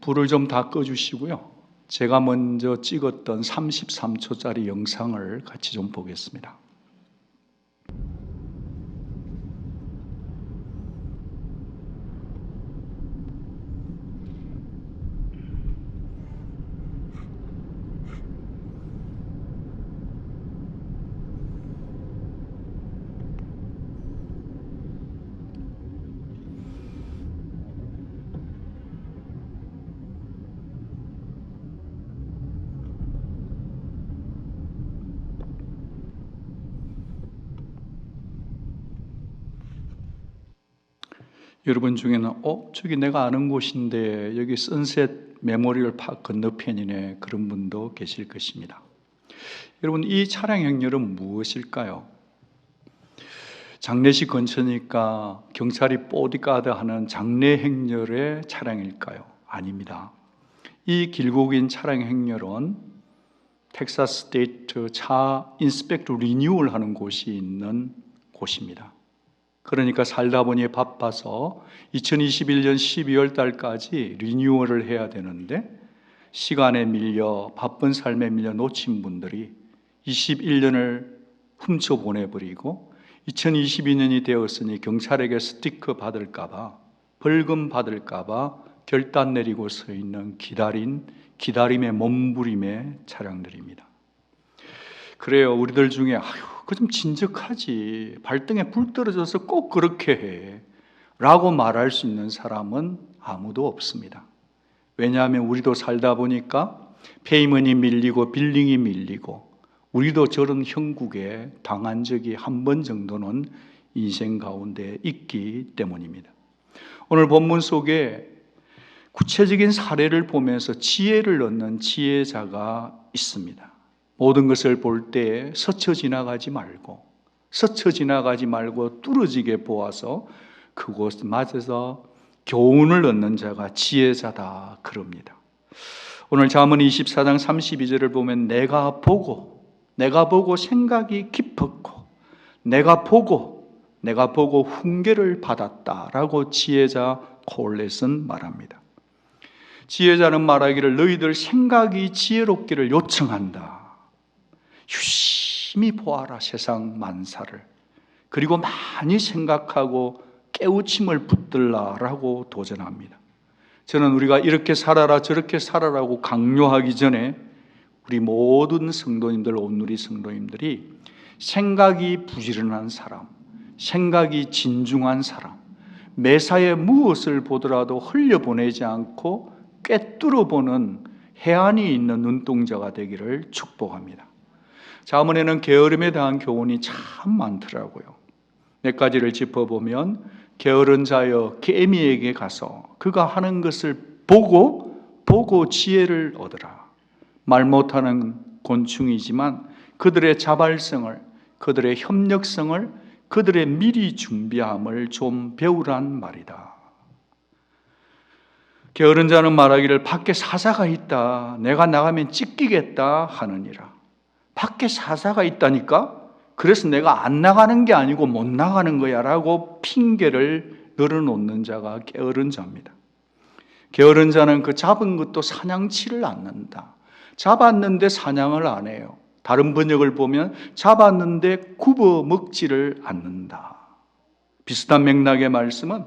불을 좀 다 꺼주시고요. 제가 먼저 찍었던 33초짜리 영상을 같이 좀 보겠습니다. 여러분 중에는 저기 내가 아는 곳인데 여기 선셋 메모리얼 파크 건너편이네, 그런 분도 계실 것입니다. 여러분, 이 차량 행렬은 무엇일까요? 장례식 근처니까 경찰이 보디가드 하는 장례 행렬의 차량일까요? 아닙니다. 이 길고 긴 차량 행렬은 텍사스 스테이트 차 인스펙터 리뉴얼 하는 곳이 있는 곳입니다. 그러니까 살다 보니 바빠서 2021년 12월 달까지 리뉴얼을 해야 되는데 시간에 밀려, 바쁜 삶에 밀려 놓친 분들이 21년을 훔쳐 보내버리고 2022년이 되었으니 경찰에게 스티커 받을까봐, 벌금 받을까봐 결단 내리고 서 있는 기다림의 몸부림의 차량들입니다. 그래요. 우리들 중에 그 좀 진즉하지, 발등에 불 떨어져서 꼭 그렇게 해 라고 말할 수 있는 사람은 아무도 없습니다. 왜냐하면 우리도 살다 보니까 페이먼이 밀리고 빌링이 밀리고 우리도 저런 형국에 당한 적이 한 번 정도는 인생 가운데 있기 때문입니다. 오늘 본문 속에 구체적인 사례를 보면서 지혜를 얻는 지혜자가 있습니다. 모든 것을 볼 때 스쳐 지나가지 말고 뚫어지게 보아서 그곳 맞아서 교훈을 얻는 자가 지혜자다, 그럽니다. 오늘 잠언 24장 32절을 보면 내가 보고 생각이 깊었고 내가 보고 훈계를 받았다라고 지혜자 콜렛은 말합니다. 지혜자는 말하기를 너희들 생각이 지혜롭기를 요청한다. 유심히 보아라 세상 만사를, 그리고 많이 생각하고 깨우침을 붙들라라고 도전합니다. 저는 우리가 이렇게 살아라 저렇게 살아라고 강요하기 전에 우리 모든 성도님들, 온누리 성도님들이 생각이 부지런한 사람, 생각이 진중한 사람, 매사에 무엇을 보더라도 흘려보내지 않고 꿰뚫어 보는 해안이 있는 눈동자가 되기를 축복합니다. 잠언에는 게으름에 대한 교훈이 참 많더라고요. 몇 가지를 짚어보면, 게으른 자여 개미에게 가서 그가 하는 것을 보고 지혜를 얻으라. 말 못하는 곤충이지만 그들의 자발성을, 그들의 협력성을, 그들의 미리 준비함을 좀 배우란 말이다. 게으른 자는 말하기를 밖에 사자가 있다, 내가 나가면 찢기겠다 하느니라. 밖에 사자가 있다니까? 그래서 내가 안 나가는 게 아니고 못 나가는 거야 라고 핑계를 늘어놓는 자가 게으른 자입니다. 게으른 자는 그 잡은 것도 사냥치를 않는다. 잡았는데 사냥을 안 해요. 다른 번역을 보면 잡았는데 굽어 먹지를 않는다. 비슷한 맥락의 말씀은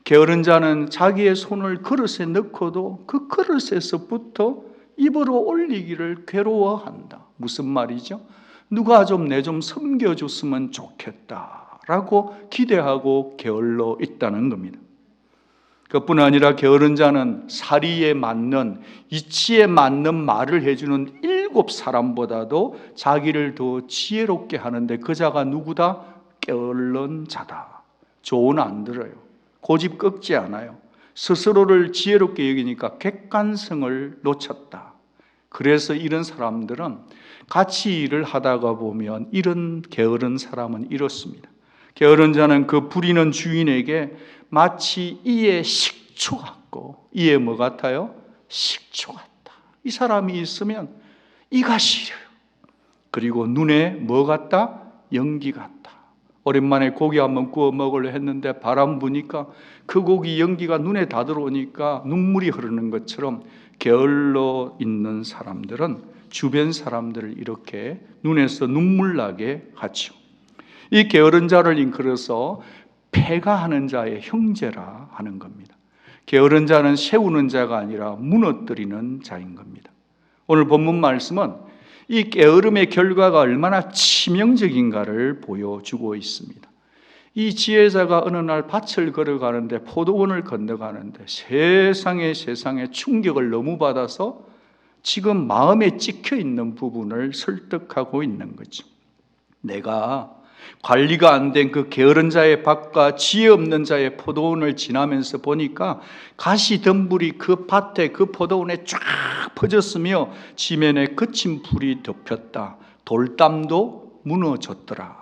게으른 자는 자기의 손을 그릇에 넣고도 그 그릇에서부터 입으로 올리기를 괴로워한다. 무슨 말이죠? 누가 좀 내 좀 섬겨줬으면 좋겠다라고 기대하고 게을러 있다는 겁니다. 그뿐 아니라 게으른 자는 사리에 맞는, 이치에 맞는 말을 해주는 7 사람보다도 자기를 더 지혜롭게 하는데 그 자가 누구다? 게을른 자다. 조언 안 들어요. 고집 꺾지 않아요. 스스로를 지혜롭게 여기니까 객관성을 놓쳤다. 그래서 이런 사람들은 같이 일을 하다가 보면 이런 게으른 사람은 이렇습니다. 게으른 자는 그 부리는 주인에게 마치 이의 식초 같고, 이의 뭐 같아요? 식초 같다. 이 사람이 있으면 이가 시려요. 그리고 눈에 뭐 같다? 연기 같다. 오랜만에 고기 한번 구워 먹으려 했는데 바람 부니까 그 고기 연기가 눈에 다 들어오니까 눈물이 흐르는 것처럼 게을러 있는 사람들은 주변 사람들을 이렇게 눈에서 눈물 나게 하죠. 이 게으른 자를 일컬어서 패가하는 자의 형제라 하는 겁니다. 게으른 자는 세우는 자가 아니라 무너뜨리는 자인 겁니다. 오늘 본문 말씀은 이 게으름의 결과가 얼마나 치명적인가를 보여주고 있습니다. 이 지혜자가 어느 날 밭을 걸어가는데 포도원을 건너가는데 세상에 충격을 너무 받아서 지금 마음에 찍혀 있는 부분을 설득하고 있는 거죠. 내가 관리가 안 된 그 게으른 자의 밭과 지혜 없는 자의 포도원을 지나면서 보니까 가시덤불이 그 밭에 그 포도원에 쫙 퍼졌으며 지면에 거친 불이 덮였다. 돌담도 무너졌더라.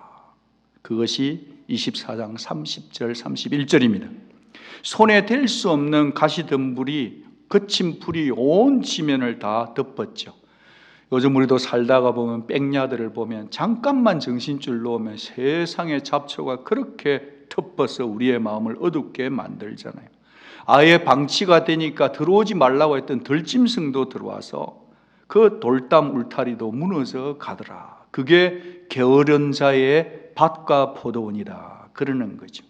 그것이 24장 30절 31절입니다. 손에 댈 수 없는 가시덤불이 거친 불이 온 지면을 다 덮었죠. 요즘 우리도 살다가 보면 뺑야들을 보면 잠깐만 정신줄 놓으면 세상의 잡초가 그렇게 덮어서 우리의 마음을 어둡게 만들잖아요. 아예 방치가 되니까 들어오지 말라고 했던 들짐승도 들어와서 그 돌담 울타리도 무너져 가더라. 그게 게으른 자의 밭과 포도원이다 그러는 거죠.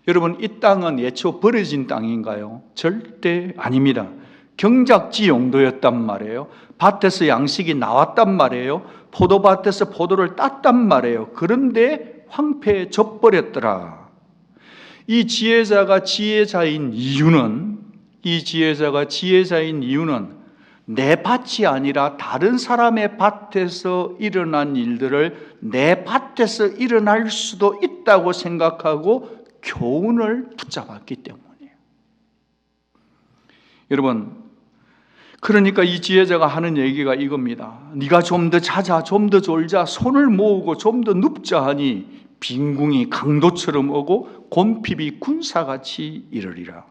여러분, 이 땅은 예초 버려진 땅인가요? 절대 아닙니다. 경작지 용도였단 말이에요. 밭에서 양식이 나왔단 말이에요. 포도밭에서 포도를 땄단 말이에요. 그런데 황폐해져 버렸더라. 이 지혜자가 지혜자인 이유는 내 밭이 아니라 다른 사람의 밭에서 일어난 일들을 내 밭에서 일어날 수도 있다고 생각하고 교훈을 붙잡았기 때문이에요. 여러분, 그러니까 이 지혜자가 하는 얘기가 이겁니다. 네가 좀 더 자자, 좀 더 졸자, 손을 모으고 좀 더 눕자 하니 빈궁이 강도처럼 오고 곰핍이 군사같이 이르리라.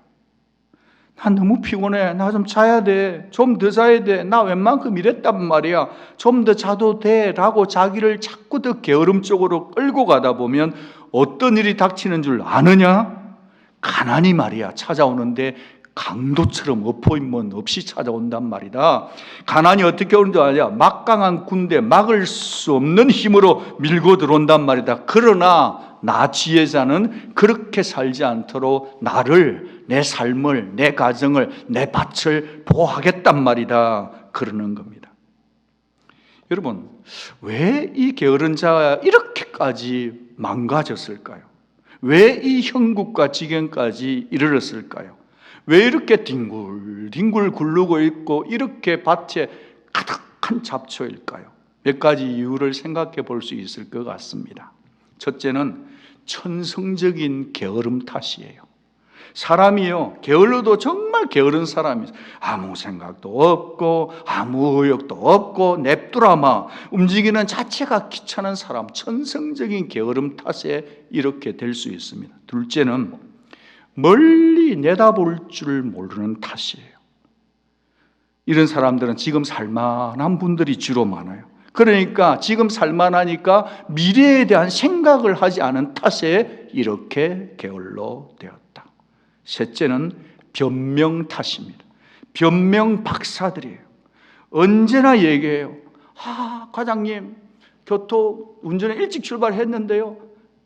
나 너무 피곤해. 나 좀 자야 돼. 좀 더 자야 돼. 나 웬만큼 이랬단 말이야. 좀 더 자도 돼. 라고 자기를 자꾸 더 게으름 쪽으로 끌고 가다 보면 어떤 일이 닥치는 줄 아느냐? 가난이 말이야 찾아오는데 강도처럼 엎어임문 없이 찾아온단 말이다. 가난이 어떻게 오는 줄 아냐? 막강한 군대, 막을 수 없는 힘으로 밀고 들어온단 말이다. 그러나 나 지혜자는 그렇게 살지 않도록 나를, 내 삶을, 내 가정을, 내 밭을 보호하겠단 말이다. 그러는 겁니다. 여러분, 왜 이 게으른 자가 이렇게까지 망가졌을까요? 왜 이 형국과 지경까지 이르렀을까요? 왜 이렇게 뒹굴뒹굴 굴르고 있고 이렇게 밭에 가득한 잡초일까요? 몇 가지 이유를 생각해 볼 수 있을 것 같습니다. 첫째는 천성적인 게으름 탓이에요. 사람이요, 게을러도 정말 게으른 사람이 아무 생각도 없고 아무 의욕도 없고 냅두라마 움직이는 자체가 귀찮은 사람, 천성적인 게으름 탓에 이렇게 될 수 있습니다. 둘째는 멀리 내다볼 줄 모르는 탓이에요. 이런 사람들은 지금 살만한 분들이 주로 많아요. 그러니까 지금 살만하니까 미래에 대한 생각을 하지 않은 탓에 이렇게 게을러 되었다. 셋째는 변명 탓입니다. 변명 박사들이에요. 언제나 얘기해요. 과장님, 운전에 일찍 출발했는데요,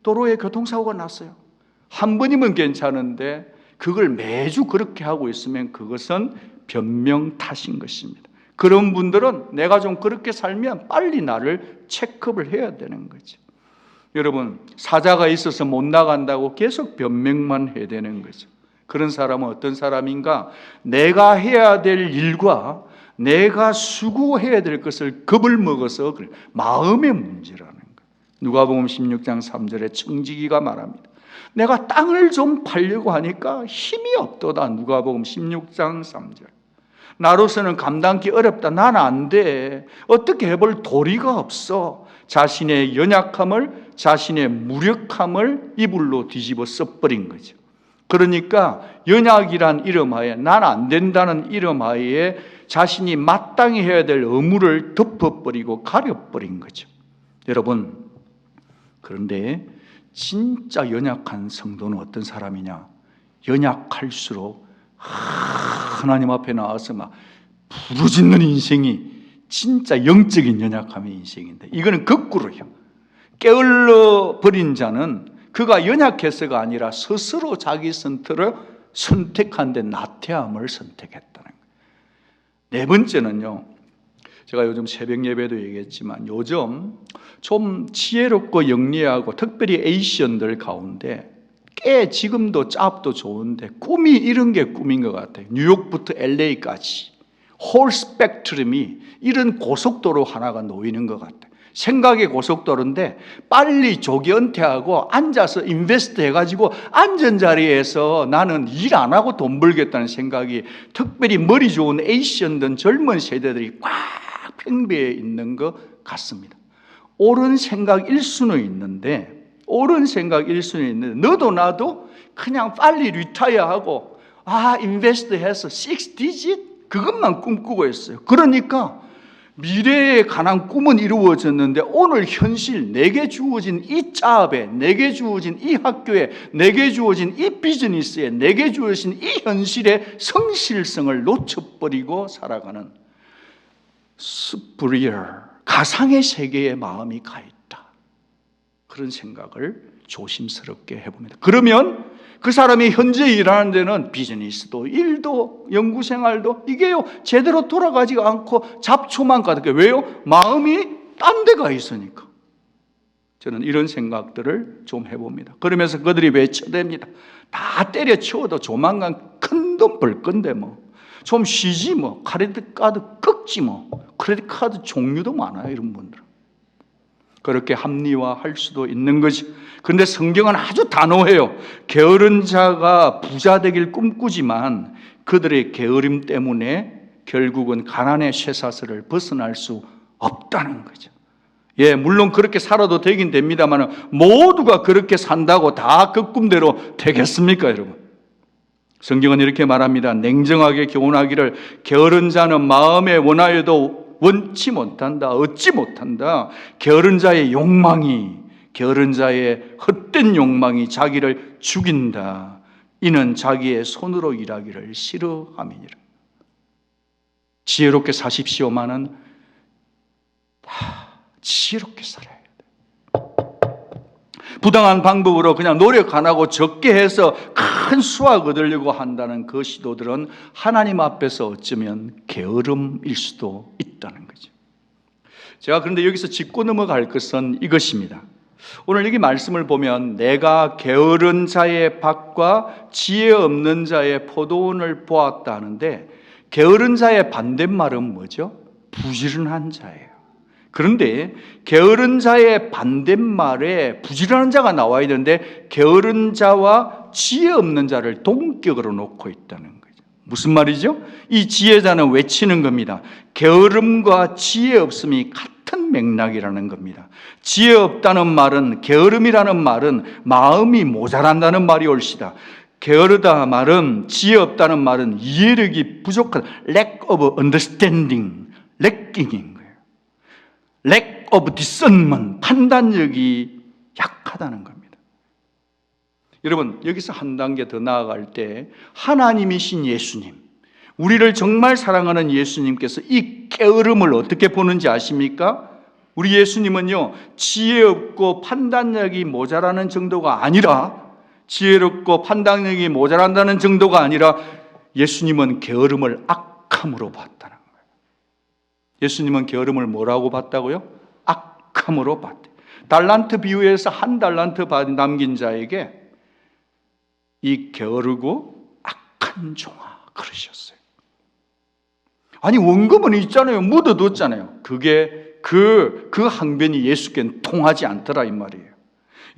도로에 교통사고가 났어요. 한 번이면 괜찮은데 그걸 매주 그렇게 하고 있으면 그것은 변명 탓인 것입니다. 그런 분들은 내가 좀 그렇게 살면 빨리 나를 체크업을 해야 되는 거죠. 여러분, 사자가 있어서 못 나간다고 계속 변명만 해야 되는 거죠. 그런 사람은 어떤 사람인가? 내가 해야 될 일과 내가 수고해야 될 것을 겁을 먹어서 그래. 마음의 문제라는 거예요. 누가복음 16장 3절에 청지기가 말합니다. 내가 땅을 좀 팔려고 하니까 힘이 없도다. 누가복음 16장 3절. 나로서는 감당하기 어렵다. 난 안 돼. 어떻게 해볼 도리가 없어. 자신의 연약함을, 자신의 무력함을 이불로 뒤집어 써버린 거죠. 그러니까 연약이란 이름하에, 난 안 된다는 이름하에 자신이 마땅히 해야 될 의무를 덮어버리고 가려버린 거죠. 여러분, 그런데 진짜 연약한 성도는 어떤 사람이냐? 연약할수록 하나님 앞에 나와서 막 부르짖는 인생이 진짜 영적인 연약함의 인생인데, 이거는 거꾸로요. 게을러 버린 자는 그가 연약해서가 아니라 스스로 자기 선택을 선택한 데 나태함을 선택했다는 거예요. 네 번째는요, 제가 요즘 새벽 예배도 얘기했지만 요즘 좀 지혜롭고 영리하고 특별히 에이시언들 가운데 꽤 지금도 짭도 좋은데 꿈이 이런 게 꿈인 것 같아요. 뉴욕부터 LA까지 홀 스펙트럼이 이런 고속도로 하나가 놓이는 것 같아요. 생각의 고속도로인데 빨리 조기 은퇴하고 앉아서 인베스트 해가지고 앉은 자리에서 나는 일 안 하고 돈 벌겠다는 생각이 특별히 머리 좋은 에이시언들 젊은 세대들이 꽉 팽배해 있는 것 같습니다. 옳은 생각일 수는 있는데 너도 나도 그냥 빨리 리타이어하고 인베스트 해서 6디짓 그것만 꿈꾸고 있어요. 그러니까 미래에 관한 꿈은 이루어졌는데 오늘 현실, 내게 주어진 이 잡에, 내게 주어진 이 학교에, 내게 주어진 이 비즈니스에, 내게 주어진 이 현실의 성실성을 놓쳐버리고 살아가는 superior, 가상의 세계에 마음이 가 있다. 그런 생각을 조심스럽게 해봅니다. 그러면 그 사람이 현재 일하는 데는 비즈니스도 일도 연구생활도 이게요 제대로 돌아가지 않고 잡초만 가득해. 왜요? 마음이 딴 데 가 있으니까. 저는 이런 생각들을 좀 해봅니다. 그러면서 그들이 외쳐댑니다. 다 때려치워도 조만간 큰 돈 벌 건데 좀 쉬지 크레딧 카드 꺾지 크레딧 카드 종류도 많아요. 이런 분들은 그렇게 합리화할 수도 있는 거지. 그런데 성경은 아주 단호해요. 게으른 자가 부자 되길 꿈꾸지만 그들의 게으름 때문에 결국은 가난의 쇠사슬을 벗어날 수 없다는 거죠. 물론 그렇게 살아도 되긴 됩니다만 모두가 그렇게 산다고 다 그 꿈대로 되겠습니까, 여러분? 성경은 이렇게 말합니다. 냉정하게 교훈하기를 게으른 자는 마음에 원하여도 원치 못한다, 얻지 못한다. 게으른 자의 욕망이, 게으른 자의 헛된 욕망이 자기를 죽인다. 이는 자기의 손으로 일하기를 싫어함이니라. 지혜롭게 사십시오마는 지혜롭게 살아야 돼. 부당한 방법으로 그냥 노력 안 하고 적게 해서 큰 수확 얻으려고 한다는 그 시도들은 하나님 앞에서 어쩌면 게으름일 수도 있다는 거죠. 제가 그런데 여기서 짚고 넘어갈 것은 이것입니다. 오늘 여기 말씀을 보면 내가 게으른 자의 밭과 지혜 없는 자의 포도원을 보았다 하는데 게으른 자의 반대말은 뭐죠? 부지런한 자예요. 그런데 게으른 자의 반대말에 부지런한 자가 나와야 되는데 게으른 자와 지혜 없는 자를 동격으로 놓고 있다는 거죠. 무슨 말이죠? 이 지혜자는 외치는 겁니다. 게으름과 지혜 없음이 같은 맥락이라는 겁니다. 지혜 없다는 말은, 게으름이라는 말은 마음이 모자란다는 말이 옳시다. 게으르다 말은, 지혜 없다는 말은 이해력이 부족한 lack of understanding, lacking인 거예요. lack of discernment, 판단력이 약하다는 겁니다. 여러분, 여기서 한 단계 더 나아갈 때 하나님이신 예수님, 우리를 정말 사랑하는 예수님께서 이 게으름을 어떻게 보는지 아십니까? 우리 예수님은요, 지혜 없고 판단력이 모자라는 정도가 아니라, 지혜롭고 판단력이 모자란다는 정도가 아니라 예수님은 게으름을 악함으로 봤다는 거예요. 예수님은 게으름을 뭐라고 봤다고요? 악함으로 봤대요. 달란트 비유에서 한 달란트 남긴 자에게 이 게으르고 악한 종아 그러셨어요. 아니 원금은 있잖아요. 묻어뒀잖아요. 그게 그 항변이 예수께는 통하지 않더라 이 말이에요.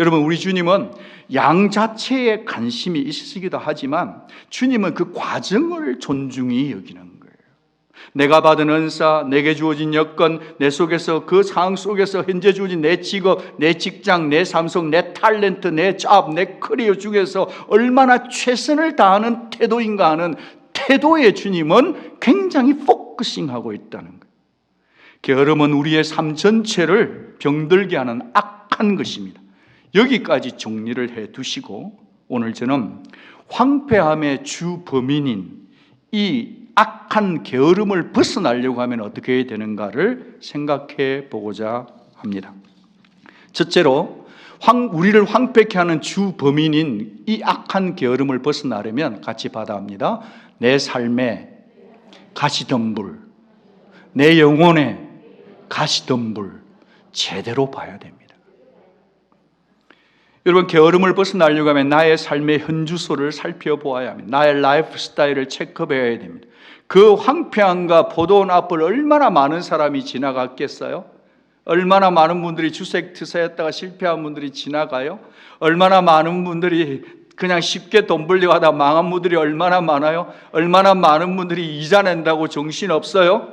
여러분, 우리 주님은 양 자체에 관심이 있으시기도 하지만 주님은 그 과정을 존중히 여기는 거예요. 내가 받은 은사, 내게 주어진 여건, 내 속에서 그 상황 속에서 현재 주어진 내 직업, 내 직장, 내 삶 속 내 탤런트, 내 잡, 내 커리어 중에서 얼마나 최선을 다하는 태도인가 하는 태도의 주님은 굉장히 포커싱하고 있다는 거예요. 게으름은 우리의 삶 전체를 병들게 하는 악한 것입니다. 여기까지 정리를 해 두시고 오늘 저는 황폐함의 주 범인인 이 악한 게으름을 벗어나려고 하면 어떻게 해야 되는가를 생각해 보고자 합니다. 첫째로 우리를 황폐케 하는 주 범인인 이 악한 게으름을 벗어나려면 같이 받아합니다. 내 삶에 가시던 불, 내 영혼에 가시던 불 제대로 봐야 됩니다. 여러분, 게으름을 벗어나려고 하면 나의 삶의 현주소를 살펴보아야 합니다. 나의 라이프 스타일을 체크해야 됩니다. 그 황폐함과 포도원 앞을 얼마나 많은 사람이 지나갔겠어요? 얼마나 많은 분들이 주색투사했다가 실패한 분들이 지나가요? 얼마나 많은 분들이 그냥 쉽게 돈 벌려고 하다 망한 분들이 얼마나 많아요? 얼마나 많은 분들이 이자 낸다고 정신없어요?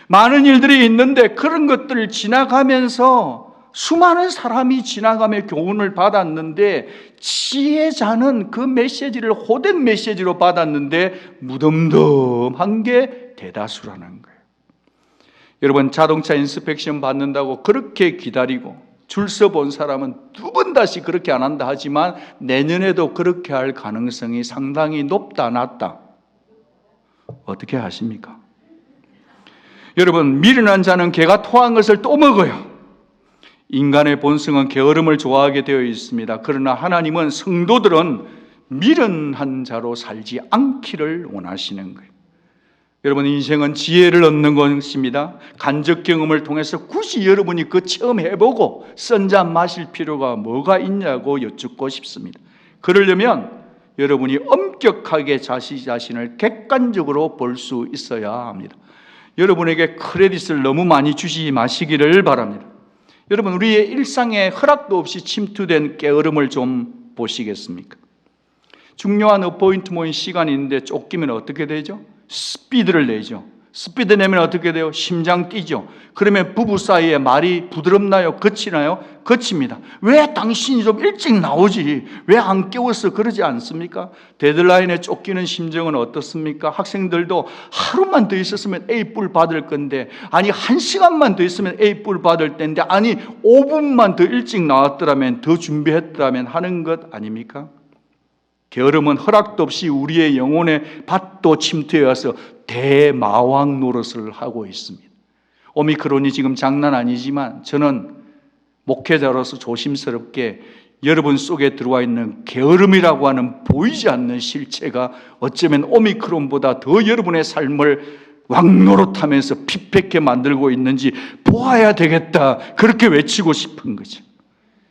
많은 일들이 있는데 그런 것들을 지나가면서 수많은 사람이 지나가며 교훈을 받았는데 지혜자는 그 메시지를 호된 메시지로 받았는데 무덤덤한 게 대다수라는 거예요. 여러분, 자동차 인스펙션 받는다고 그렇게 기다리고 줄 서 본 사람은 두 번 다시 그렇게 안 한다 하지만 내년에도 그렇게 할 가능성이 상당히 높다 낮다? 어떻게 하십니까? 여러분, 미련한 자는 개가 토한 것을 또 먹어요. 인간의 본성은 게으름을 좋아하게 되어 있습니다. 그러나 하나님은 성도들은 미련한 자로 살지 않기를 원하시는 거예요. 여러분, 인생은 지혜를 얻는 것입니다. 간접 경험을 통해서 굳이 여러분이 그 체험해보고 쓴 잔 마실 필요가 뭐가 있냐고 여쭙고 싶습니다. 그러려면 여러분이 엄격하게 자신을 객관적으로 볼 수 있어야 합니다. 여러분에게 크레딧을 너무 많이 주지 마시기를 바랍니다. 여러분, 우리의 일상에 허락도 없이 침투된 게으름을 좀 보시겠습니까? 중요한 어포인트먼트 시간이 있는데 쫓기면 어떻게 되죠? 스피드를 내죠. 스피드 내면 어떻게 돼요? 심장 뛰죠. 그러면 부부 사이에 말이 부드럽나요? 거치나요? 거칩니다. 왜 당신이 좀 일찍 나오지? 왜 안 깨웠어? 그러지 않습니까? 데드라인에 쫓기는 심정은 어떻습니까? 학생들도 하루만 더 있었으면 A뿔 받을 건데, 아니 1시간만 더 있으면 A뿔 받을 텐데, 아니 5분만 더 일찍 나왔더라면, 더 준비했더라면 하는 것 아닙니까? 게으름은 허락도 없이 우리의 영혼의 밭도 침투해 와서 대마왕 노릇을 하고 있습니다. 오미크론이 지금 장난 아니지만 저는 목회자로서 조심스럽게 여러분 속에 들어와 있는 게으름이라고 하는 보이지 않는 실체가 어쩌면 오미크론보다 더 여러분의 삶을 왕노릇하면서 피폐케 만들고 있는지 보아야 되겠다, 그렇게 외치고 싶은 거죠.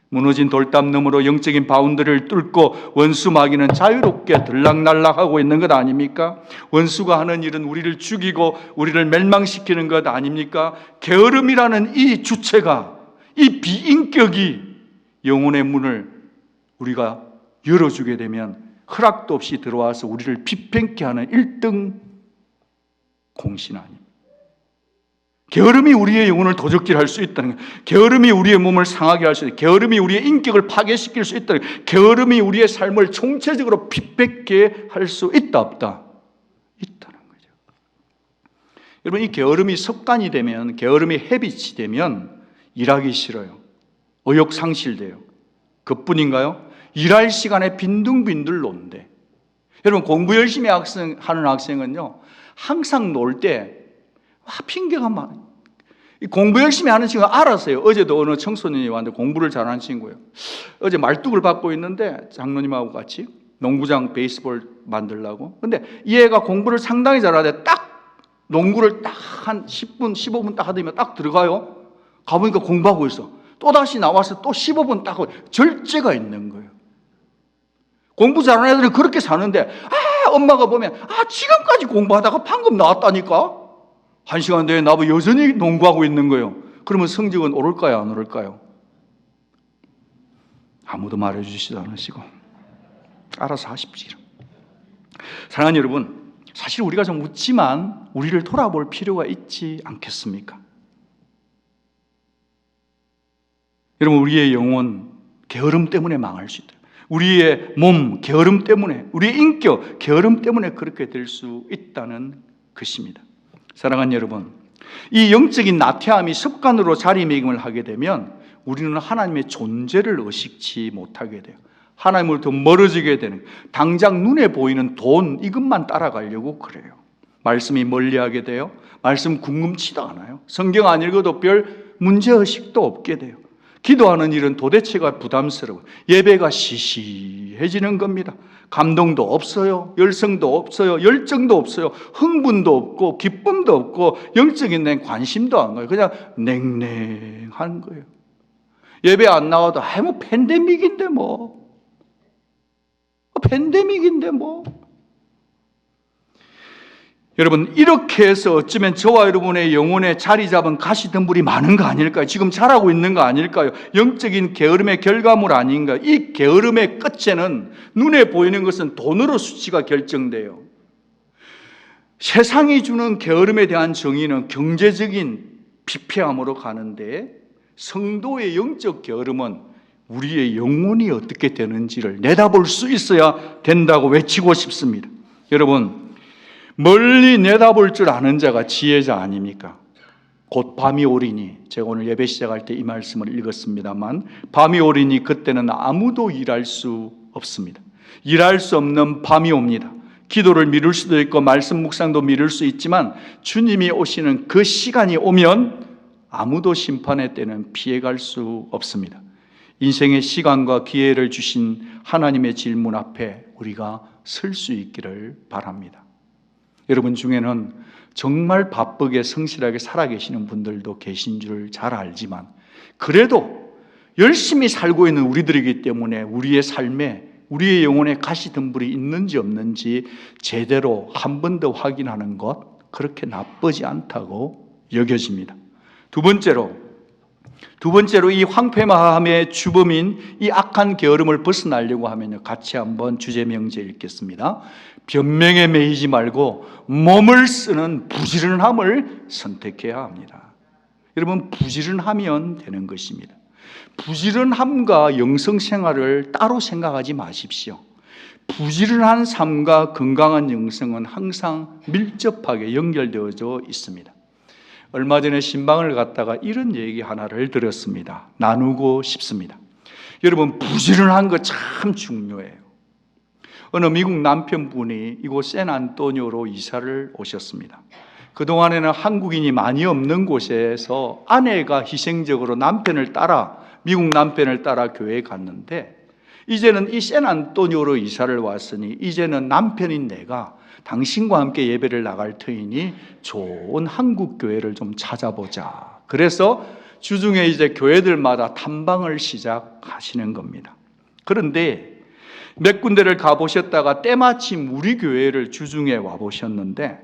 무너진 돌담 너머로 영적인 바운더리를 뚫고 원수 마귀는 자유롭게 들락날락하고 있는 것 아닙니까? 원수가 하는 일은 우리를 죽이고 우리를 멸망시키는 것 아닙니까? 게으름이라는 이 주체가, 이 비인격이 영혼의 문을 우리가 열어주게 되면 허락도 없이 들어와서 우리를 비평케 하는 1등 공신 아닙니까? 게으름이 우리의 영혼을 도적질할 수 있다는 거예요. 게으름이 우리의 몸을 상하게 할 수 있다. 게으름이 우리의 인격을 파괴시킬 수 있다는 거예요. 게으름이 우리의 삶을 총체적으로 피폐케 할 수 있다 없다? 있다는 거죠. 여러분, 이 게으름이 습관이 되면, 게으름이 헤비치 되면 일하기 싫어요. 의욕 상실돼요. 그뿐인가요? 일할 시간에 빈둥빈둥 논대. 여러분, 공부 열심히 하는 학생은요, 항상 놀 때 핑계가 많아요. 공부 열심히 하는 친구가 알았어요. 어제도 어느 청소년이 왔는데 공부를 잘하는 친구예요. 어제 말뚝을 받고 있는데 장로님하고 같이 농구장 베이스볼 만들려고. 근데 이 애가 공부를 상당히 잘하는데 딱 농구를 딱 한 10분, 15분 딱 하더니 딱 들어가요. 가보니까 공부하고 있어. 또 다시 나와서 또 15분 딱 하고, 절제가 있는 거예요. 공부 잘하는 애들은 그렇게 사는데, 엄마가 보면, 지금까지 공부하다가 방금 나왔다니까? 1시간 내에 나보고 여전히 농구하고 있는 거예요. 그러면 성적은 오를까요, 안 오를까요? 아무도 말해주시지 않으시고 알아서 하십시오. 사랑하는 여러분, 사실 우리가 좀 웃지만 우리를 돌아볼 필요가 있지 않겠습니까? 여러분, 우리의 영혼 게으름 때문에 망할 수 있다. 우리의 몸 게으름 때문에, 우리의 인격 게으름 때문에 그렇게 될 수 있다는 것입니다. 사랑하는 여러분, 이 영적인 나태함이 습관으로 자리매김을 하게 되면 우리는 하나님의 존재를 의식치 못하게 돼요. 하나님으로부터 멀어지게 되는, 당장 눈에 보이는 돈 이것만 따라가려고 그래요. 말씀이 멀리하게 돼요. 말씀 궁금치도 않아요. 성경 안 읽어도 별 문제의식도 없게 돼요. 기도하는 일은 도대체가 부담스러워. 예배가 시시해지는 겁니다. 감동도 없어요. 열성도 없어요. 열정도 없어요. 흥분도 없고 기쁨도 없고 영적인 데 관심도 안 가요. 그냥 냉랭한 거예요. 예배 안 나와도 뭐 팬데믹인데 뭐. 팬데믹인데 뭐. 여러분, 이렇게 해서 어쩌면 저와 여러분의 영혼에 자리 잡은 가시덤불이 많은 거 아닐까요? 지금 자라고 있는 거 아닐까요? 영적인 게으름의 결과물 아닌가요? 이 게으름의 끝에는 눈에 보이는 것은 돈으로 수치가 결정돼요. 세상이 주는 게으름에 대한 정의는 경제적인 피폐함으로 가는데, 성도의 영적 게으름은 우리의 영혼이 어떻게 되는지를 내다볼 수 있어야 된다고 외치고 싶습니다. 여러분, 멀리 내다볼 줄 아는 자가 지혜자 아닙니까? 곧 밤이 오리니, 제가 오늘 예배 시작할 때 이 말씀을 읽었습니다만, 밤이 오리니 그때는 아무도 일할 수 없습니다. 일할 수 없는 밤이 옵니다. 기도를 미룰 수도 있고 말씀 묵상도 미룰 수 있지만 주님이 오시는 그 시간이 오면 아무도 심판의 때는 피해갈 수 없습니다. 인생의 시간과 기회를 주신 하나님의 질문 앞에 우리가 설 수 있기를 바랍니다. 여러분 중에는 정말 바쁘게 성실하게 살아계시는 분들도 계신 줄 잘 알지만, 그래도 열심히 살고 있는 우리들이기 때문에 우리의 삶에, 우리의 영혼에 가시덤불이 있는지 없는지 제대로 한 번 더 확인하는 것, 그렇게 나쁘지 않다고 여겨집니다. 두 번째로 이 황폐마함의 주범인 이 악한 게으름을 벗어나려고 하면요, 같이 한번 주제 명제 읽겠습니다. 변명에 매이지 말고 몸을 쓰는 부지런함을 선택해야 합니다. 여러분, 부지런하면 되는 것입니다. 부지런함과 영성생활을 따로 생각하지 마십시오. 부지런한 삶과 건강한 영성은 항상 밀접하게 연결되어져 있습니다. 얼마 전에 신방을 갔다가 이런 얘기 하나를 들었습니다. 나누고 싶습니다. 여러분, 부지런한 거 참 중요해요. 어느 미국 남편분이 이곳 샌안토니오로 이사를 오셨습니다. 그동안에는 한국인이 많이 없는 곳에서 아내가 희생적으로 미국 남편을 따라 교회에 갔는데, 이제는 이 샌안토니오로 이사를 왔으니 이제는 남편인 내가 당신과 함께 예배를 나갈 터이니 좋은 한국 교회를 좀 찾아보자. 그래서 주중에 이제 교회들마다 탐방을 시작하시는 겁니다. 그런데 몇 군데를 가보셨다가 때마침 우리 교회를 주중에 와보셨는데,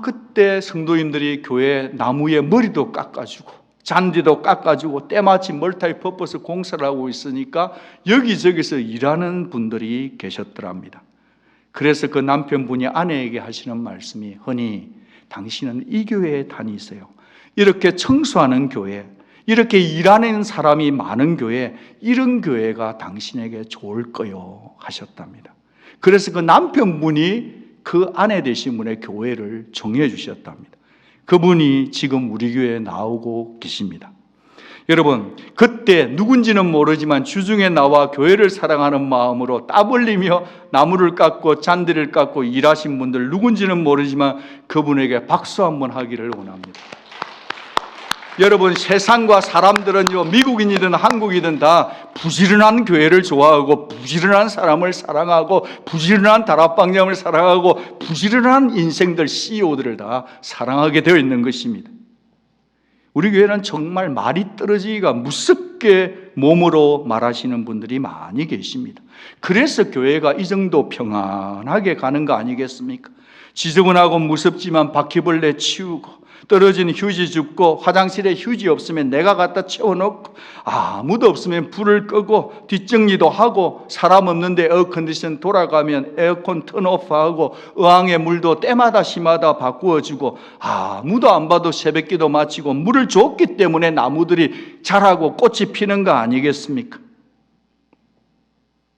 그때 성도님들이 교회 나무에 머리도 깎아주고 잔디도 깎아주고 때마침 멀티퍼포스 공사를 하고 있으니까 여기저기서 일하는 분들이 계셨더랍니다. 그래서 그 남편분이 아내에게 하시는 말씀이, 허니, 당신은 이 교회에 다니세요. 이렇게 청소하는 교회, 이렇게 일하는 사람이 많은 교회, 이런 교회가 당신에게 좋을 거요 하셨답니다. 그래서 그 남편분이 그 아내 되신 분의 교회를 정해 주셨답니다. 그분이 지금 우리 교회에 나오고 계십니다. 여러분, 그때 누군지는 모르지만 주중에 나와 교회를 사랑하는 마음으로 땀 흘리며 나무를 깎고 잔디를 깎고 일하신 분들, 누군지는 모르지만 그분에게 박수 한번 하기를 원합니다. 여러분, 세상과 사람들은요, 미국인이든 한국이든 다 부지런한 교회를 좋아하고 부지런한 사람을 사랑하고 부지런한 다락방장을 사랑하고 부지런한 인생들, CEO들을 다 사랑하게 되어 있는 것입니다. 우리 교회는 정말 말이 떨어지기가 무섭게 몸으로 말하시는 분들이 많이 계십니다. 그래서 교회가 이 정도 평안하게 가는 거 아니겠습니까? 지저분하고 무섭지만 바퀴벌레 치우고, 떨어진 휴지 줍고, 화장실에 휴지 없으면 내가 갖다 채워놓고, 아무도 없으면 불을 끄고, 뒷정리도 하고, 사람 없는데 에어컨디션 돌아가면 에어컨 턴오프하고, 의왕의 물도 때마다 시마다 바꾸어주고, 아무도 안 봐도 새벽기도 마치고, 물을 줬기 때문에 나무들이 자라고 꽃이 피는 거 아니겠습니까?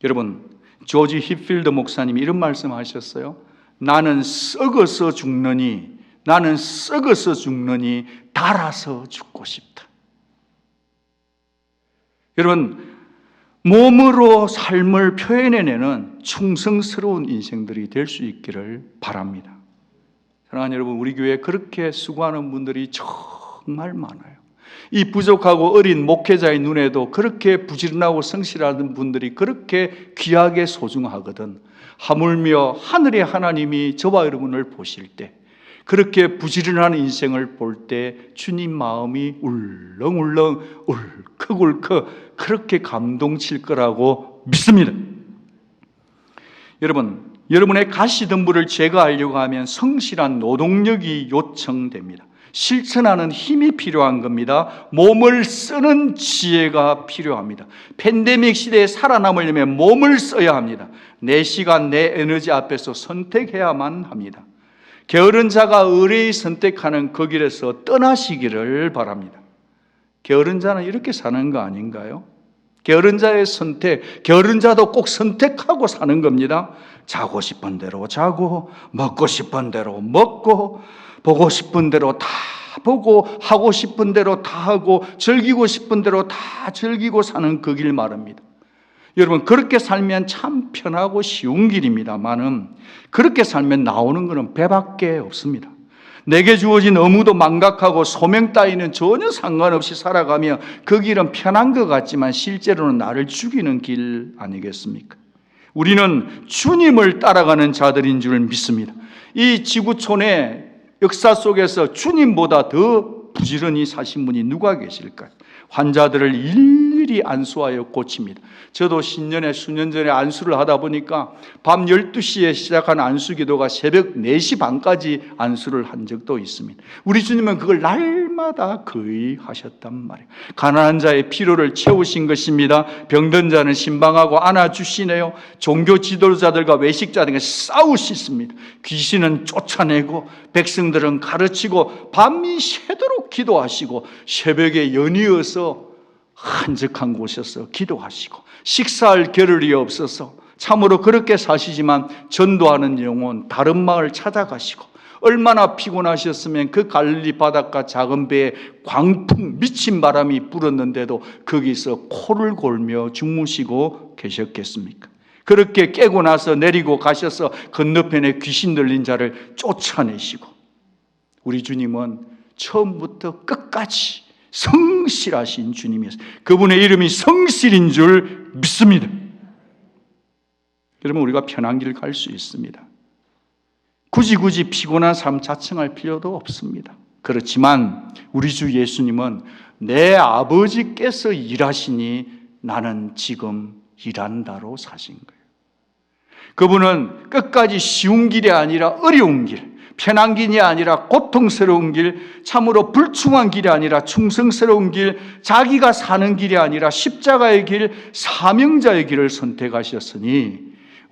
여러분, 조지 힙필드 목사님이 이런 말씀하셨어요. 나는 썩어서 죽느니 달아서 죽고 싶다. 여러분, 몸으로 삶을 표현해내는 충성스러운 인생들이 될 수 있기를 바랍니다. 사랑하는 여러분, 우리 교회에 그렇게 수고하는 분들이 정말 많아요. 이 부족하고 어린 목회자의 눈에도 그렇게 부지런하고 성실한 분들이 그렇게 귀하게 소중하거든. 하물며 하늘의 하나님이 저와 여러분을 보실 때, 그렇게 부지런한 인생을 볼 때 주님 마음이 울렁울렁 울컥울컥 그렇게 감동칠 거라고 믿습니다. 여러분, 여러분의 가시덤불을 제거하려고 하면 성실한 노동력이 요청됩니다. 실천하는 힘이 필요한 겁니다. 몸을 쓰는 지혜가 필요합니다. 팬데믹 시대에 살아남으려면 몸을 써야 합니다. 내 시간, 내 에너지 앞에서 선택해야만 합니다. 게으른 자가 의뢰의 선택하는 그 길에서 떠나시기를 바랍니다. 게으른 자는 이렇게 사는 거 아닌가요? 게으른 자의 선택, 게으른 자도 꼭 선택하고 사는 겁니다. 자고 싶은 대로 자고, 먹고 싶은 대로 먹고, 보고 싶은 대로 다 보고, 하고 싶은 대로 다 하고, 즐기고 싶은 대로 다 즐기고 사는 그 길 말입니다. 여러분, 그렇게 살면 참 편하고 쉬운 길입니다만은 그렇게 살면 나오는 것은 배밖에 없습니다. 내게 주어진 의무도 망각하고 소명 따위는 전혀 상관없이 살아가며 그 길은 편한 것 같지만 실제로는 나를 죽이는 길 아니겠습니까? 우리는 주님을 따라가는 자들인 줄 믿습니다. 이 지구촌의 역사 속에서 주님보다 더 부지런히 사신 분이 누가 계실까요? 환자들을 일일이 안수하여 고칩니다. 저도 신년에 수년 전에 안수를 하다 보니까 밤 12시에 시작한 안수기도가 새벽 4시 반까지 안수를 한 적도 있습니다. 우리 주님은 그걸 날마다 거의 하셨단 말이에요. 가난한 자의 필요를 채우신 것입니다. 병든 자는 신방하고 안아주시네요. 종교 지도자들과 외식자들과 싸우셨습니다. 귀신은 쫓아내고 백성들은 가르치고 밤이 새도록 기도하시고 새벽에 연이어서 한적한 곳에서 기도하시고 식사할 겨를이 없어서 참으로 그렇게 사시지만 전도하는 영혼 다른 마을 찾아가시고 얼마나 피곤하셨으면 그 갈릴리 바닷가 작은 배에 광풍 미친 바람이 불었는데도 거기서 코를 골며 주무시고 계셨겠습니까? 그렇게 깨고 나서 내리고 가셔서 건너편에 귀신 들린 자를 쫓아내시고 우리 주님은 처음부터 끝까지 성실하신 주님이었어요. 그분의 이름이 성실인 줄 믿습니다. 여러분, 우리가 편한 길 갈 수 있습니다. 굳이 피곤한 삶 자청할 필요도 없습니다. 그렇지만 우리 주 예수님은 내 아버지께서 일하시니 나는 지금 일한다로 사신 거예요. 그분은 끝까지 쉬운 길이 아니라 어려운 길, 편한 길이 아니라 고통스러운 길, 참으로 불충한 길이 아니라 충성스러운 길, 자기가 사는 길이 아니라 십자가의 길, 사명자의 길을 선택하셨으니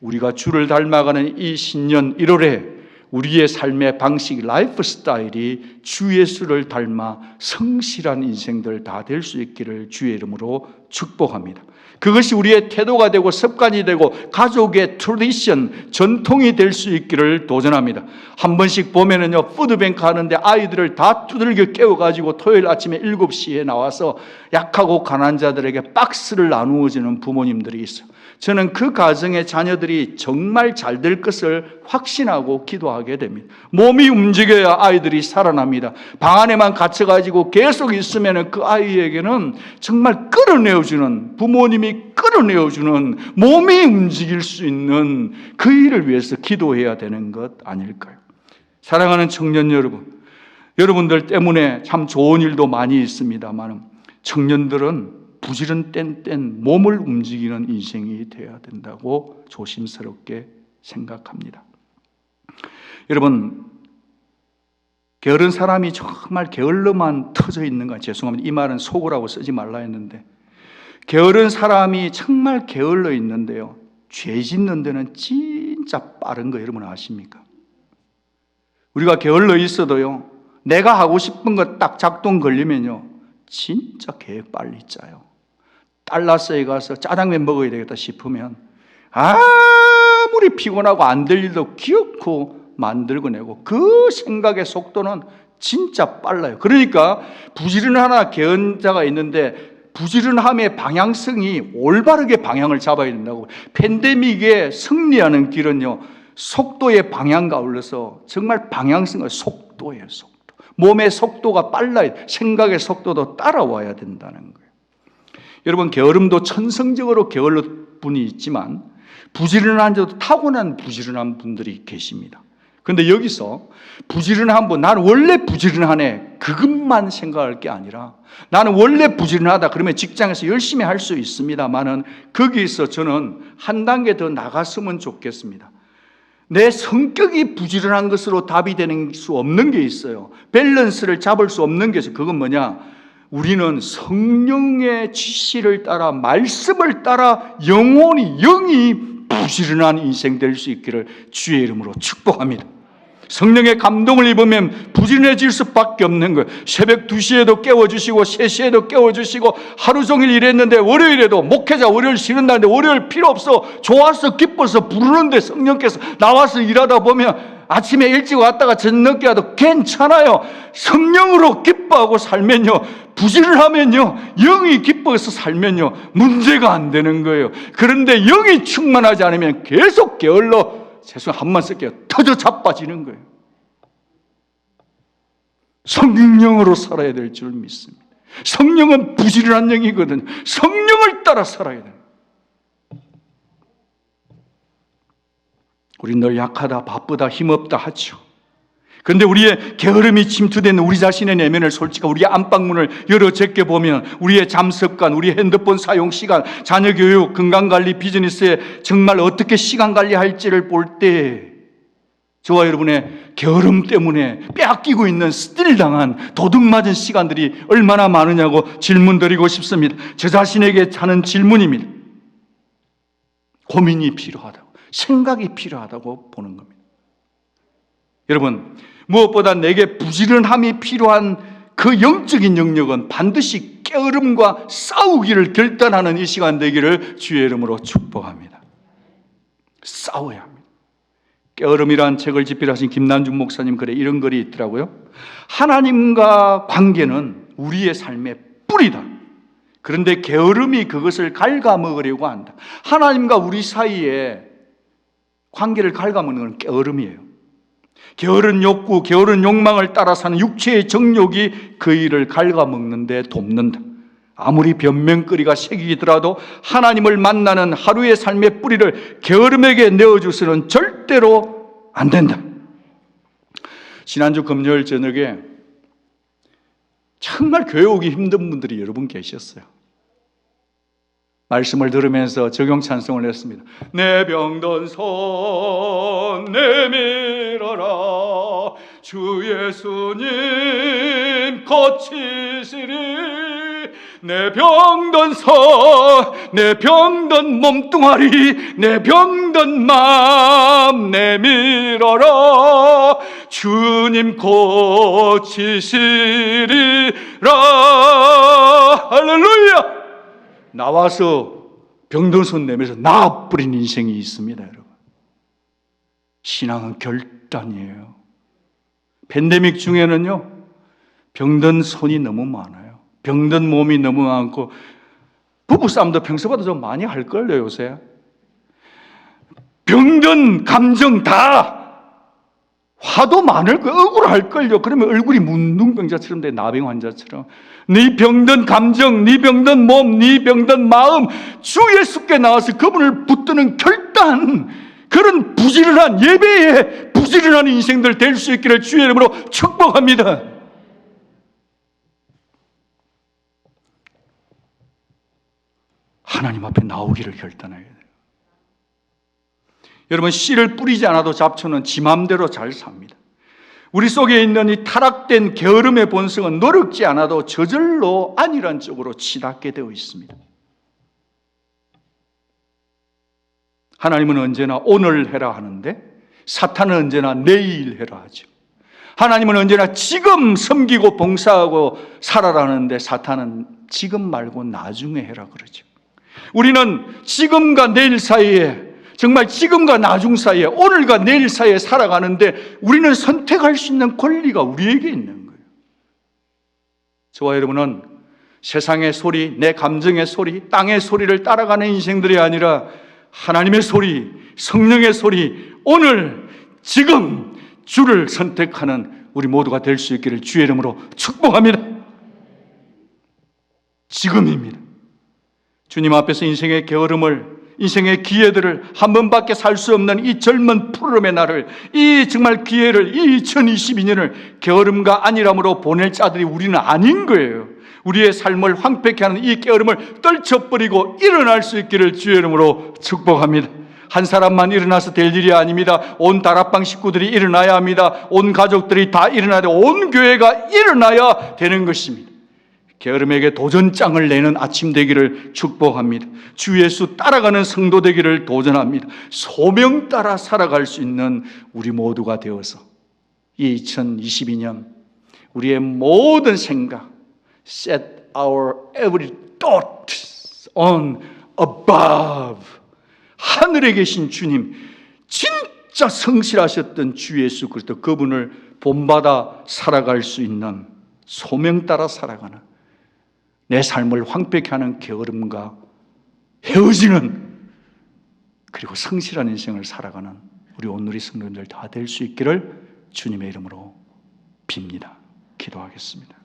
우리가 주를 닮아가는 이 신년 1월에 우리의 삶의 방식, 라이프 스타일이 주 예수를 닮아 성실한 인생들 다 될 수 있기를 주의 이름으로 축복합니다. 그것이 우리의 태도가 되고 습관이 되고 가족의 트래디션, 전통이 될 수 있기를 도전합니다. 한 번씩 보면은요, 푸드뱅크 하는데 아이들을 다 두들겨 깨워가지고 토요일 아침에 7시에 나와서 약하고 가난한 자들에게 박스를 나누어 주는 부모님들이 있어요. 저는 그 가정의 자녀들이 정말 잘 될 것을 확신하고 기도하게 됩니다. 몸이 움직여야 아이들이 살아납니다. 방 안에만 갇혀가지고 계속 있으면 그 아이에게는 정말 끌어내어주는, 부모님이 끌어내어주는, 몸이 움직일 수 있는 그 일을 위해서 기도해야 되는 것 아닐까요? 사랑하는 청년 여러분, 여러분들 때문에 참 좋은 일도 많이 있습니다만 청년들은 부지런 땐 몸을 움직이는 인생이 되어야 된다고 조심스럽게 생각합니다. 여러분, 게으른 사람이 정말 게을러만 터져 있는 건 죄송합니다. 이 말은 속으라고 쓰지 말라 했는데 게으른 사람이 정말 게을러 있는데요, 죄 짓는 데는 진짜 빠른 거 여러분 아십니까? 우리가 게을러 있어도요, 내가 하고 싶은 거 딱 작동 걸리면요 진짜 계획 빨리 짜요. 달라스에 가서 짜장면 먹어야 되겠다 싶으면 아무리 피곤하고 안 될 일도 기어코 만들고 내고 그 생각의 속도는 진짜 빨라요. 그러니까 부지런하나 게으른 자가 있는데 부지런함의 방향성이 올바르게 방향을 잡아야 된다고. 팬데믹에 승리하는 길은요, 속도의 방향과 아울러서 정말 방향성과 속도예요, 속도. 몸의 속도가 빨라야 돼. 생각의 속도도 따라와야 된다는 거예요. 여러분, 게으름도 천성적으로 게을른 분이 있지만 부지런한 자도 타고난 부지런한 분들이 계십니다. 그런데 여기서 부지런한 분, 나는 원래 부지런하네, 그것만 생각할 게 아니라 나는 원래 부지런하다 그러면 직장에서 열심히 할 수 있습니다만은 거기서 저는 한 단계 더 나갔으면 좋겠습니다. 내 성격이 부지런한 것으로 답이 되는 수 없는 게 있어요. 밸런스를 잡을 수 없는 게 있어요. 그건 뭐냐? 우리는 성령의 지시를 따라, 말씀을 따라 영원히 영이 부지런한 인생 될 수 있기를 주의 이름으로 축복합니다. 성령의 감동을 입으면 부지런해질 수밖에 없는 거예요. 새벽 2시에도 깨워주시고 3시에도 깨워주시고 하루 종일 일했는데 월요일에도 목회자 월요일 쉬는 날인데 월요일 필요 없어, 좋아서 기뻐서 부르는데 성령께서 나와서 일하다 보면 아침에 일찍 왔다가 저녁에 와도 괜찮아요. 성령으로 기뻐하고 살면요, 부지런하면요, 영이 기뻐해서 살면요 문제가 안 되는 거예요. 그런데 영이 충만하지 않으면 계속 게을러, 죄송해요, 한번 쓸게요, 터져 자빠지는 거예요. 성령으로 살아야 될 줄 믿습니다. 성령은 부지런한 영이거든요. 성령을 따라 살아야 돼요. 우리 늘 약하다, 바쁘다, 힘없다 하죠. 그런데 우리의 게으름이 침투된 우리 자신의 내면을 솔직하고 우리의 안방문을 열어 제껴보면 우리의 잠습관, 우리의 핸드폰 사용 시간, 자녀 교육, 건강관리, 비즈니스에 정말 어떻게 시간 관리할지를 볼 때 저와 여러분의 게으름 때문에 빼앗기고 있는 스틸당한 도둑맞은 시간들이 얼마나 많으냐고 질문드리고 싶습니다. 저 자신에게 하는 질문입니다. 고민이 필요하다고, 생각이 필요하다고 보는 겁니다. 여러분, 무엇보다 내게 부지런함이 필요한 그 영적인 영역은 반드시 게으름과 싸우기를 결단하는 이 시간 되기를 주의 이름으로 축복합니다. 싸워야 합니다. 게으름이란 책을 집필하신 김난중 목사님 글에 이런 글이 있더라고요. 하나님과 관계는 우리의 삶의 뿌리다. 그런데 게으름이 그것을 갉아먹으려고 한다. 하나님과 우리 사이에 관계를 갉아먹는 건 게으름이에요. 게으른 욕구, 게으른 욕망을 따라 사는 육체의 정욕이 그 일을 갉아먹는 데 돕는다. 아무리 변명거리가 새기더라도 하나님을 만나는 하루의 삶의 뿌리를 게으름에게 내어줘서는 절대로 안 된다. 지난주 금요일 저녁에 정말 교회 오기 힘든 분들이 여러분 계셨어요. 말씀을 들으면서 적용 찬송을 했습니다. 내 병든 손 내밀어라, 주 예수님 고치시리. 내 병든 손, 내 병든 몸뚱아리, 내 병든 마음 내밀어라, 주님 고치시리라. 할렐루야. 나와서 병든 손 내면서 나아버린 인생이 있습니다, 여러분. 신앙은 결단이에요. 팬데믹 중에는요, 병든 손이 너무 많아요. 병든 몸이 너무 많고, 부부싸움도 평소보다 좀 많이 할걸요, 요새. 병든 감정 다 화도 많을 거예요. 억울할걸요. 그러면 얼굴이 문둥병자처럼 돼, 나병 환자처럼. 네 병든 감정, 네 병든 몸, 네 병든 마음, 주 예수께 나와서 그분을 붙드는 결단, 그런 부지런한 예배에 부지런한 인생들 될 수 있기를 주의 이름으로 축복합니다. 하나님 앞에 나오기를 결단해야 돼요. 여러분, 씨를 뿌리지 않아도 잡초는 지 맘대로 잘 삽니다. 우리 속에 있는 이 타락된 게으름의 본성은 노력지 않아도 저절로 안일한 쪽으로 치닫게 되어 있습니다. 하나님은 언제나 오늘 해라 하는데 사탄은 언제나 내일 해라 하죠. 하나님은 언제나 지금 섬기고 봉사하고 살아라는데 사탄은 지금 말고 나중에 해라 그러죠. 우리는 지금과 내일 사이에, 정말 지금과 나중 사이에, 오늘과 내일 사이에 살아가는데 우리는 선택할 수 있는 권리가 우리에게 있는 거예요. 저와 여러분은 세상의 소리, 내 감정의 소리, 땅의 소리를 따라가는 인생들이 아니라 하나님의 소리, 성령의 소리, 오늘 지금 주를 선택하는 우리 모두가 될 수 있기를 주의 이름으로 축복합니다. 지금입니다. 주님 앞에서 인생의 게으름을, 인생의 기회들을, 한 번밖에 살 수 없는 이 젊은 푸르름의 날을, 이 정말 기회를, 이 2022년을 게으름과 안일함으로 보낼 자들이 우리는 아닌 거예요. 우리의 삶을 황폐케 하는 이 게으름을 떨쳐버리고 일어날 수 있기를 주의 이름으로 축복합니다. 한 사람만 일어나서 될 일이 아닙니다. 온 다락방 식구들이 일어나야 합니다. 온 가족들이 다 일어나야 돼. 온 교회가 일어나야 되는 것입니다. 게으름에게 도전장을 내는 아침 되기를 축복합니다. 주 예수 따라가는 성도 되기를 도전합니다. 소명 따라 살아갈 수 있는 우리 모두가 되어서 이 2022년 우리의 모든 생각, set our every thought on above, 하늘에 계신 주님, 진짜 성실하셨던 주 예수 그리스도, 그분을 본받아 살아갈 수 있는, 소명 따라 살아가는, 내 삶을 황폐케 하는 게으름과 헤어지는, 그리고 성실한 인생을 살아가는 우리 온누리 성도님들 다 될 수 있기를 주님의 이름으로 빕니다. 기도하겠습니다.